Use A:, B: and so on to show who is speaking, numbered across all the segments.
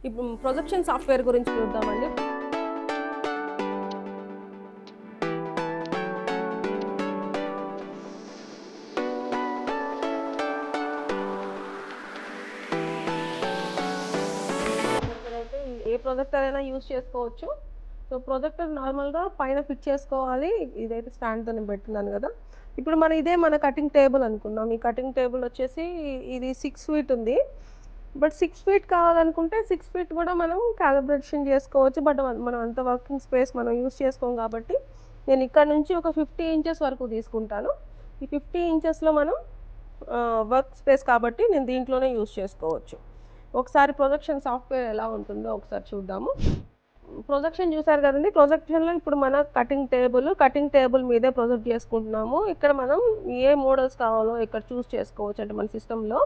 A: ఇప్పుడు projection software గురించి చూద్దామండి. ఇక్కడైతే ఏ ప్రొజెక్టర్ అయినా యూజ్ చేసుకోవచ్చు. సో ప్రొజెక్టర్ నార్మల్గా పైన ఫిట్ చేసుకోవాలి. ఇదైతే స్టాండ్తో నేను పెట్టున్నాను కదా. ఇప్పుడు మన కటింగ్ టేబుల్ అనుకుందాం. ఈ కటింగ్ టేబుల్ వచ్చేసి ఇది 6 ఫీట్ ఉంది. బట్ 6 ఫీట్ కావాలనుకుంటే 6 ఫీట్ కూడా మనం క్యాలిబ్రేషన్ చేసుకోవచ్చు. బట్ మనం అంత వర్కింగ్ స్పేస్ మనం యూజ్ చేసుకోం కాబట్టి నేను ఇక్కడ నుంచి ఒక 50 ఇంచెస్ వరకు తీసుకుంటాను. ఈ 50 ఇంచెస్లో మనం వర్క్ స్పేస్ కాబట్టి నేను దీంట్లోనే యూజ్ చేసుకోవచ్చు. ఒకసారి ప్రొజెక్షన్ సాఫ్ట్వేర్ ఎలా ఉంటుందో ఒకసారి చూద్దాము. ప్రొజెక్షన్ చూసారు కదండి. ప్రొజెక్షన్లో ఇప్పుడు మన కటింగ్ టేబుల్ మీదే ప్రొజెక్ట్ చేసుకుంటున్నాము. ఇక్కడ మనం ఏ మోడల్స్ కావాలో ఇక్కడ చూస్ చేసుకోవచ్చు అంటే మన సిస్టంలో.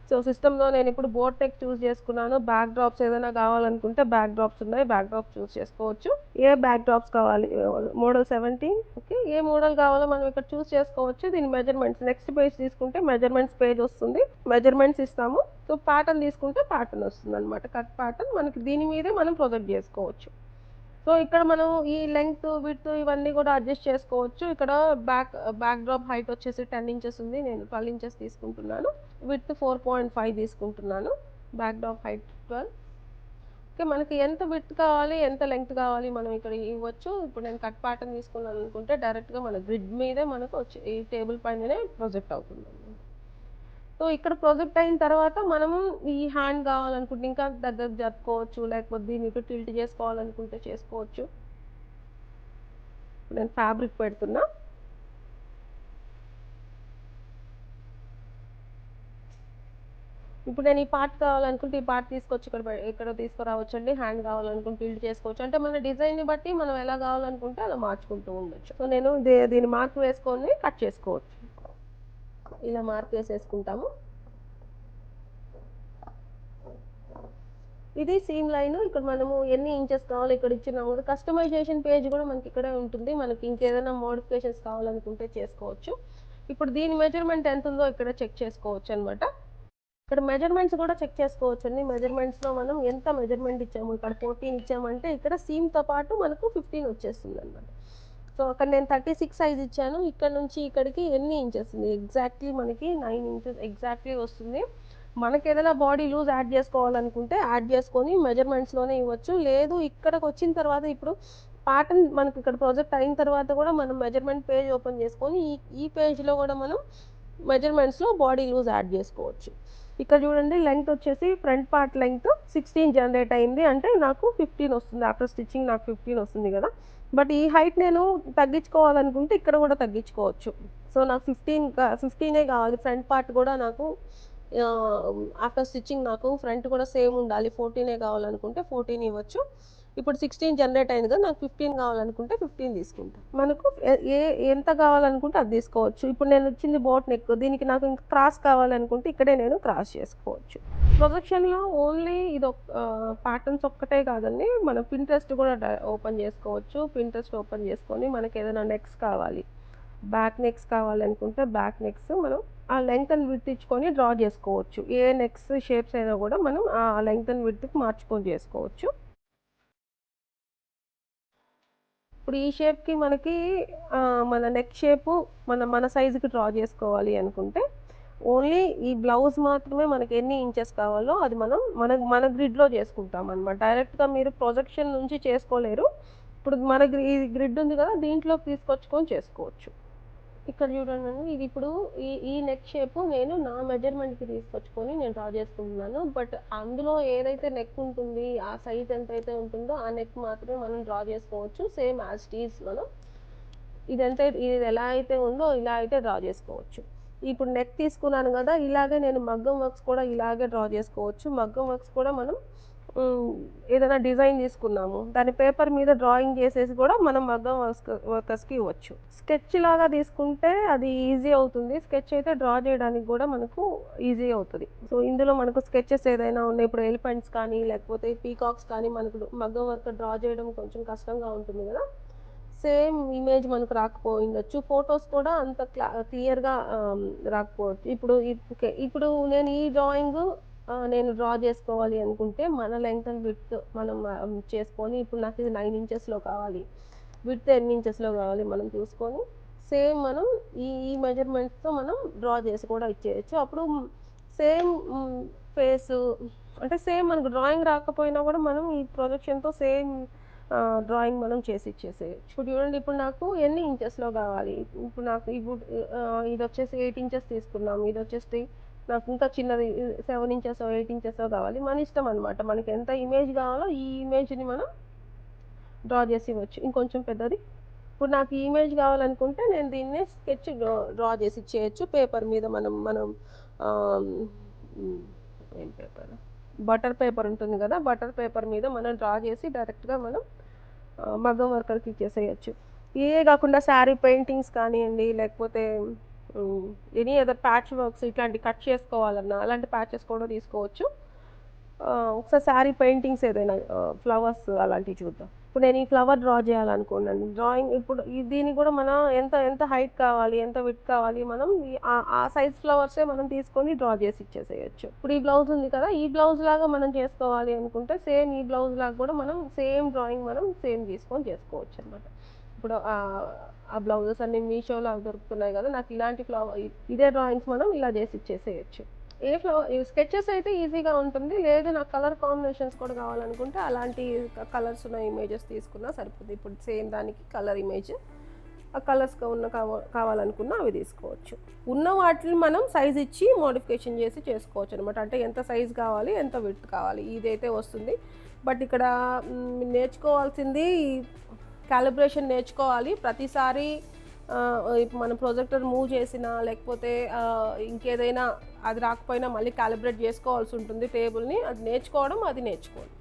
A: సో సిస్టంలో నేను ఇప్పుడు బోట్ నెక్ చూస్ చేసుకున్నాను. బ్యాక్ డ్రాప్స్ ఏదైనా కావాలనుకుంటే బ్యాక్ డ్రాప్స్ ఉన్నాయి, బ్యాక్ డ్రాప్స్ చూస్ చేసుకోవచ్చు. ఏ బ్యాక్ డ్రాప్స్ కావాలి, మోడల్ 17, ఓకే, ఏ మోడల్ కావాలో మనం ఇక్కడ చూస్ చేసుకోవచ్చు. దీని మెజర్మెంట్స్ నెక్స్ట్ పేజ్ తీసుకుంటే మెజర్మెంట్స్ పేజ్ వస్తుంది, మెజర్మెంట్స్ ఇస్తాము. సో ప్యాటర్న్ తీసుకుంటే ప్యాటర్న్ వస్తుంది అనమాట. కట్ ప్యాటర్న్ మనకి దీని మీదే మనం ప్రొజెక్ట్ చేసుకోవచ్చు. సో ఇక్కడ మనం ఈ లెంగ్త్ విడ్త్ ఇవన్నీ కూడా అడ్జస్ట్ చేసుకోవచ్చు. ఇక్కడ బ్యాక్ డ్రాప్ హైట్ వచ్చేసి 10 ఇంచెస్ ఉంది, నేను 12 ఇంచెస్ తీసుకుంటున్నాను. విడ్త్ 4.5 తీసుకుంటున్నాను. Back drop height 12. ఓకే, మనకి ఎంత విడ్త్ కావాలి ఎంత లెంగ్త్ కావాలి మనం ఇక్కడ ఇవ్వచ్చు. ఇప్పుడు నేను కట్ ప్యాటర్న్ తీసుకున్నాను అనుకుంటే డైరెక్ట్గా మన గ్రిడ్ మీదే మనకు వచ్చి ఈ టేబుల్ పైననే ప్రొజెక్ట్ అవుతుంది. సో ఇక్కడ ప్రొజెక్ట్ అయిన తర్వాత మనము ఈ హ్యాండ్ కావాలనుకుంటే ఇంకా దగ్గర జరుపుకోవచ్చు, లేకపోతే దీన్ని ఇటు టిల్ట్ చేసుకోవాలనుకుంటే చేసుకోవచ్చు. నేను ఫ్యాబ్రిక్ పెడుతున్నా. ఇప్పుడు నేను ఈ పార్ట్ కావాలనుకుంటే ఈ పార్ట్ తీసుకొచ్చి ఇక్కడ తీసుకురావచ్చు అండి. హ్యాండ్ కావాలనుకుంటే టిల్ట్ చేసుకోవచ్చు. అంటే మన డిజైన్ని బట్టి మనం ఎలా కావాలనుకుంటే అలా మార్చుకుంటూ ఉండొచ్చు. సో నేను దీన్ని మార్క్ వేసుకొని కట్ చేసుకోవచ్చు. ఇలా మార్క్ వేసేసుకుంటాము. ఇది సీమ్ లైన్. ఇక్కడ మనము ఎన్ని ఇంచెస్ కావాలో ఇక్కడ ఇచ్చినాము. కస్టమైజేషన్ పేజ్ కూడా మనకి ఇక్కడే ఉంటుంది. మనకి ఇంకేదైనా మోడిఫికేషన్స్ కావాలనుకుంటే చేసుకోవచ్చు. ఇప్పుడు దీని మెజర్మెంట్ ఎంత ఉందో ఇక్కడ చెక్ చేసుకోవచ్చు అనమాట. ఇక్కడ మెజర్మెంట్స్ కూడా చెక్ చేసుకోవచ్చు అండి. మెజర్మెంట్స్లో మనం ఎంత మెజర్మెంట్ ఇచ్చాము, ఇక్కడ 14 ఇచ్చామంటే ఇక్కడ సీమ్తో పాటు మనకు 15 వచ్చేస్తుంది అనమాట. సో అక్కడ నేను 36 సైజ్ ఇచ్చాను. ఇక్కడ నుంచి ఇక్కడికి ఎన్ని ఇంచెస్ ఉంది, ఎగ్జాక్ట్లీ మనకి 9 ఇంచెస్ ఎగ్జాక్ట్లీ వస్తుంది. మనకి ఏదైనా బాడీ లూజ్ యాడ్ చేసుకోవాలనుకుంటే యాడ్ చేసుకొని మెజర్మెంట్స్లోనే ఇవ్వచ్చు. లేదు ఇక్కడికి వచ్చిన తర్వాత ఇప్పుడు ప్యాటర్న్ మనకి ఇక్కడ ప్రాజెక్ట్ అయిన తర్వాత కూడా మనం మెజర్మెంట్ పేజ్ ఓపెన్ చేసుకొని ఈ పేజ్లో కూడా మనం మెజర్మెంట్స్లో బాడీ లూజ్ యాడ్ చేసుకోవచ్చు. ఇక్కడ చూడండి, లెంగ్త్ వచ్చేసి ఫ్రంట్ పార్ట్ లెంగ్త్ 16 జనరేట్ అయింది, అంటే నాకు 15 వస్తుంది. ఆఫ్టర్ స్టిచ్చింగ్ నాకు 15 వస్తుంది కదా. బట్ ఈ హైట్ నేను తగ్గించుకోవాలనుకుంటే ఇక్కడ కూడా తగ్గించుకోవచ్చు. సో నాకు 15 కావాలి. ఫ్రంట్ పార్ట్ కూడా నాకు ఆఫ్టర్ స్టిచ్చింగ్ నాకు ఫ్రంట్ కూడా సేమ్ ఉండాలి. 14 కావాలనుకుంటే 14 ఇవ్వచ్చు. ఇప్పుడు 16 జనరేట్ అయింది కదా, నాకు 15 కావాలనుకుంటే 15 తీసుకుంటాను. మనకు ఎంత కావాలనుకుంటే అది తీసుకోవచ్చు. ఇప్పుడు నేను వచ్చింది బోట్ నెక్, దీనికి నాకు ఇంకా క్రాస్ కావాలనుకుంటే ఇక్కడే నేను క్రాస్ చేసుకోవచ్చు. ప్రొజెక్షన్లో ఓన్లీ ఇది ప్యాటర్న్స్ ఒక్కటే కాదండి, మనం పింట్రెస్ట్ కూడా ఓపెన్ చేసుకోవచ్చు. పింట్రెస్ట్ ఓపెన్ చేసుకొని మనకి ఏదైనా నెక్స్ కావాలి, బ్యాక్ నెక్స్ కావాలనుకుంటే బ్యాక్ నెక్స్ మనం ఆ లెంగ్త్ అండ్ విడ్త్ ఇచ్చుకొని డ్రా చేసుకోవచ్చు. ఏ నెక్స్ షేప్స్ అయినా కూడా మనం ఆ లెంగ్త్ అండ్ విడ్త్కి మార్చుకొని చేసుకోవచ్చు. ఇప్పుడు ఈ షేప్కి మనకి మన నెక్ షేపు మన సైజుకి డ్రా చేసుకోవాలి అనుకుంటే ఓన్లీ ఈ బ్లౌజ్ మాత్రమే మనకి ఎన్ని ఇంచెస్ కావాలో అది మనం మన గ్రిడ్లో చేసుకుంటాం అనమాట. డైరెక్ట్గా మీరు ప్రొజెక్షన్ నుంచి చేసుకోలేరు. ఇప్పుడు ఈ గ్రిడ్ ఉంది కదా, దీంట్లోకి తీసుకొచ్చుకొని చేసుకోవచ్చు. ఇక్కడ చూడండి, ఇది ఇప్పుడు ఈ నెక్ షేప్ నేను నా మెజర్మెంట్కి తీసుకొచ్చుకొని నేను డ్రా చేసుకుంటున్నాను. బట్ అందులో ఏదైతే నెక్ ఉంటుంది, ఆ సైజ్ ఎంతైతే ఉంటుందో ఆ నెక్ మాత్రమే మనం డ్రా చేసుకోవచ్చు. సేమ్ యాజ్ టీజ్ మనం ఇది ఎలా అయితే ఉందో ఇలా అయితే డ్రా చేసుకోవచ్చు. ఇప్పుడు నెక్ తీసుకున్నాను కదా, ఇలాగే నేను మగ్గం వర్క్స్ కూడా ఇలాగే డ్రా చేసుకోవచ్చు. మగ్గం వర్క్స్ కూడా మనం ఏదైనా డిజైన్ తీసుకున్నాము, దాని పేపర్ మీద డ్రాయింగ్ చేసేసి కూడా మనం మగ్గం వర్కర్స్కి ఇవ్వచ్చు. స్కెచ్ లాగా తీసుకుంటే అది ఈజీ అవుతుంది. స్కెచ్ అయితే డ్రా చేయడానికి కూడా మనకు ఈజీ అవుతుంది. సో ఇందులో మనకు స్కెచెస్ ఏదైనా ఉన్నాయి, ఇప్పుడు ఎలిఫెంట్స్ కానీ లేకపోతే పీకాక్స్ కానీ మనకు మగ్గం వర్క్ డ్రా చేయడం కొంచెం కష్టంగా ఉంటుంది కదా, సేమ్ ఇమేజ్ మనకు రాకపోయిండొచ్చు. ఫొటోస్ కూడా అంత క్లియర్గా రాకపోవచ్చు. ఇప్పుడు నేను ఈ డ్రాయింగ్ నేను డ్రా చేసుకోవాలి అనుకుంటే మన లెంగ్త్ అండ్ విడ్త్ మనం చేసుకొని, ఇప్పుడు నాకు ఇది 9 ఇంచెస్లో కావాలి, విడ్త్ ఎన్ని ఇంచెస్లో కావాలి మనం చూసుకొని సేమ్ మనం ఈ మెజర్మెంట్స్తో మనం డ్రా చేసి కూడా ఇచ్చేయచ్చు. అప్పుడు సేమ్ ఫేసు అంటే సేమ్ మనకు డ్రాయింగ్ రాకపోయినా కూడా మనం ఈ ప్రొజెక్షన్తో సేమ్ డ్రాయింగ్ మనం చేసి ఇచ్చేసేయచ్చు. ఇప్పుడు చూడండి, ఇప్పుడు నాకు ఎన్ని ఇంచెస్లో కావాలి, ఇప్పుడు నాకు ఇది వచ్చేసి 8 ఇంచెస్ తీసుకున్నాం, ఇది వచ్చేసి నాకు ఇంకా చిన్నది 7 ఇంచెస్ 8 ఇంచెస్ కావాలి. మన ఇష్టం అనమాట, మనకి ఎంత ఇమేజ్ కావాలో ఈ ఇమేజ్ని మనం డ్రా చేసి ఇవ్వచ్చు. ఇంకొంచెం పెద్దది, ఇప్పుడు నాకు ఈ ఇమేజ్ కావాలనుకుంటే నేను దీన్నే స్కెచ్ డ్రా చేసి ఇచ్చేయచ్చు పేపర్ మీద. మనం ఏం పేపర్, బటర్ పేపర్ ఉంటుంది కదా, బటర్ పేపర్ మీద మనం డ్రా చేసి డైరెక్ట్గా మనం మగ్గం వర్కర్కి ఇచ్చేసేయచ్చు. ఇవే కాకుండా శారీ పెయింటింగ్స్ కానివ్వండి, లేకపోతే ఎనీ అదర్ ప్యాచ్ వర్క్స్ ఇట్లాంటి కట్ చేసుకోవాలన్నా అలాంటి ప్యాచెస్ కూడా తీసుకోవచ్చు. ఒకసారి శారీ పెయింటింగ్స్ ఏదైనా ఫ్లవర్స్ అలాంటివి చూద్దాం. ఇప్పుడు నేను ఈ ఫ్లవర్ డ్రా చేయాలనుకున్నాను డ్రాయింగ్. ఇప్పుడు దీనికి కూడా మనం ఎంత ఎంత హైట్ కావాలి, ఎంత విడ్త్ కావాలి, మనం ఆ సైజ్ ఫ్లవర్సే మనం తీసుకొని డ్రా చేసి ఇచ్చేసేయచ్చు. ఇప్పుడు ఈ బ్లౌజ్ ఉంది కదా, ఈ బ్లౌజ్ లాగా మనం చేసుకోవాలి అనుకుంటే సేమ్ ఈ బ్లౌజ్ లాగా కూడా మనం సేమ్ డ్రాయింగ్ మనం సేమ్ తీసుకొని చేసుకోవచ్చు అనమాట. ఇప్పుడు ఆ బ్లౌజెస్ అన్ని మీషోలో అవి దొరుకుతున్నాయి కదా, నాకు ఇలాంటి ఇదే డ్రాయింగ్స్ మనం ఇలా చేసి ఇచ్చేసేయచ్చు. స్కెచెస్ అయితే ఈజీగా ఉంటుంది, లేదు నాకు కలర్ కాంబినేషన్స్ కూడా కావాలనుకుంటే అలాంటి కలర్స్ ఉన్న ఇమేజెస్ తీసుకున్నా సరిపోతుంది. ఇప్పుడు సేమ్ దానికి కలర్ ఇమేజ్, ఆ కలర్స్ కావాలనుకున్నా అవి తీసుకోవచ్చు. ఉన్న వాటిని మనం సైజ్ ఇచ్చి మోడిఫికేషన్ చేసి చేసుకోవచ్చు అనమాట. అంటే ఎంత సైజ్ కావాలి, ఎంత విడ్త్ కావాలి, ఇదైతే వస్తుంది. బట్ ఇక్కడ నేర్చుకోవాల్సింది క్యాలిబ్రేషన్ నేర్చుకోవాలి. ప్రతిసారి ఇప్పుడు మనం ప్రొజెక్టర్ మూవ్ చేసినా లేకపోతే ఇంకేదైనా అది రాకపోయినా మళ్ళీ క్యాలిబ్రేట్ చేసుకోవాల్సి ఉంటుంది టేబుల్ని. అది నేర్చుకోవాలి.